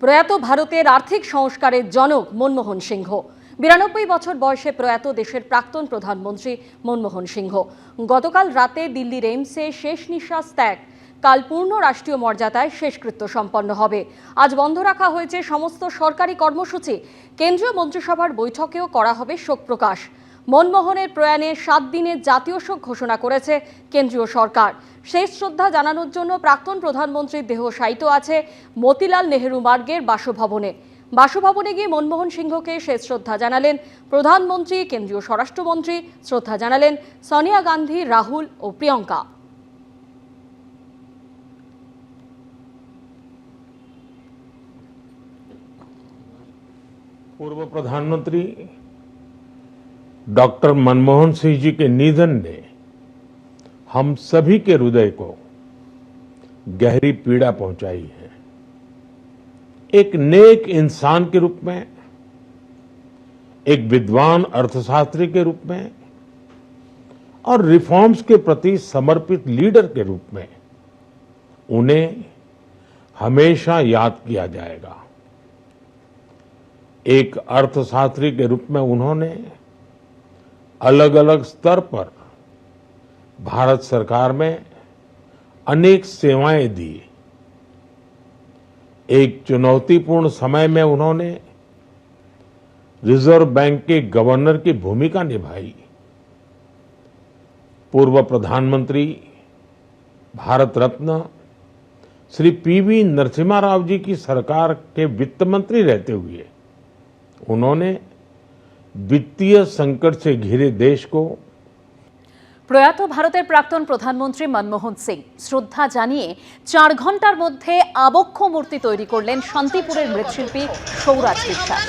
প্রয়াত ভারতের আর্থিক সংস্কারের জনক মনমোহন সিংহ। 92 বছর বয়সে প্রয়াত দেশের প্রাক্তন প্রধানমন্ত্রী মনমোহন সিংহ। গতকাল রাতে দিল্লির এইমসে শেষ নিঃশ্বাস ত্যাগ। কাল পূর্ণ রাষ্ট্রীয় মর্যাদায় শেষকৃত্য সম্পন্ন হবে। আজ বন্ধ রাখা হয়েছে সমস্ত সরকারি কর্মসূচি। কেন্দ্রীয় মন্ত্রিসভার বৈঠকেও করা হবে শোক প্রকাশ। মনমোহনের প্রয়াণে 7 দিনের জাতীয় শোক ঘোষণা করেছে কেন্দ্রীয় সরকার। শেষ শ্রদ্ধা জানানোর জন্য প্রাক্তন প্রধানমন্ত্রীর দেহ শায়িত আছে মতিলাল নেহেরু মার্গের বাসভবনে গিয়ে মনমোহন সিংহকে শেষ শ্রদ্ধা জানালেন প্রধানমন্ত্রী, কেন্দ্রীয় স্বরাষ্ট্রমন্ত্রী। শ্রদ্ধা জানালেন সোনিয়া গান্ধী, রাহুল ও প্রিয়ঙ্কা। पूर्व प्रधानमंत्री डॉक्टर मनमोहन सिंह जी के निधन ने हम सभी के हृदय को गहरी पीड़ा पहुंचाई है। एक नेक इंसान के रूप में, एक विद्वान अर्थशास्त्री के रूप में और रिफॉर्म्स के प्रति समर्पित लीडर के रूप में उन्हें हमेशा याद किया जाएगा। एक अर्थशास्त्री के रूप में उन्होंने अलग अलग स्तर पर भारत सरकार में अनेक सेवाएं दी। एक चुनौतीपूर्ण समय में उन्होंने रिजर्व बैंक के गवर्नर की भूमिका निभाई। पूर्व प्रधानमंत्री, भारत रत्न श्री पीवी नरसिम्हा राव जी की सरकार के वित्त मंत्री रहते हुए उन्होंने वित्तीय संकट से घिरे देश को। প্রয়াত ভারতের প্রাক্তন প্রধানমন্ত্রী মনমোহন সিং শ্রদ্ধা জানিয়ে 4 ঘন্টার মধ্যে আবক্ষ মূর্তি তৈরি করলেন শান্তিপুরের মৃৎশিল্পী সৌরাজ বিশ্বাস।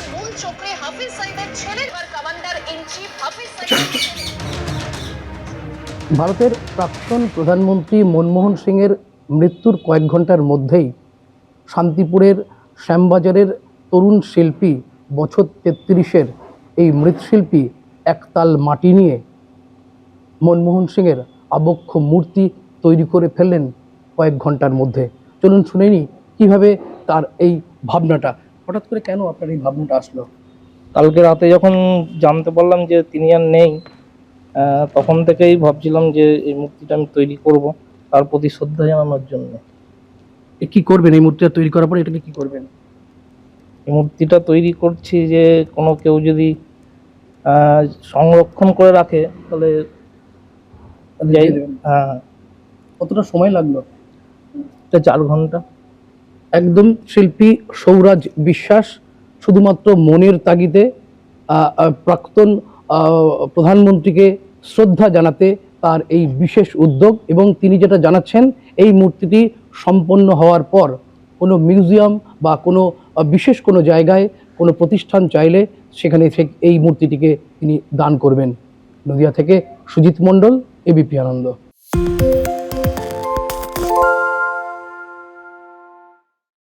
ভারতের প্রাক্তন প্রধানমন্ত্রী মনমোহন সিংয়ের মৃত্যুর কয়েক ঘন্টার মধ্যেই শান্তিপুরের শ্যামবাজারের তরুণ শিল্পী বছর 33-এর এই মৃৎশিল্পী একতাল মাটি নিয়ে মনমোহন সিংয়ের আবক্ষ মূর্তি তৈরি করে ফেললেন কয়েক ঘন্টার মধ্যে। চলুন শুনে নিই কীভাবে তার এই ভাবনাটা, হঠাৎ করে কেন আপনার এই ভাবনাটা আসলো? কালকে রাতে যখন জানতে পারলাম যে তিনি আর নেই, তখন থেকেই ভাবছিলাম যে এই মূর্তিটা আমি তৈরি করব তার প্রতি শ্রদ্ধা জানানোর জন্য। কি করবেন এই মূর্তিটা তৈরি করার পর? এটাকে কি করবেন? এই মূর্তিটা তৈরি করছি যে কোনো কেউ যদি সংরক্ষণ করে রাখে তাহলে হ্যাঁ। কতটা সময় লাগলো? এটা 4 ঘন্টা। একদম শিল্পী সৌরাজ বিশ্বাস শুধুমাত্র মনের তাগিদে প্রাক্তন প্রধানমন্ত্রীকে শ্রদ্ধা জানাতে তার এই বিশেষ উদ্যোগ। এবং তিনি যেটা জানাচ্ছেন, এই মূর্তিটি সম্পন্ন হওয়ার পর কোনো মিউজিয়াম বা কোনো বিশেষ কোনো জায়গায় কোনো প্রতিষ্ঠান চাইলে সেখানে এই মূর্তিটিকে তিনি দান করবেন। নদিয়া থেকে সুজিত মণ্ডল, এবিপি আনন্দ।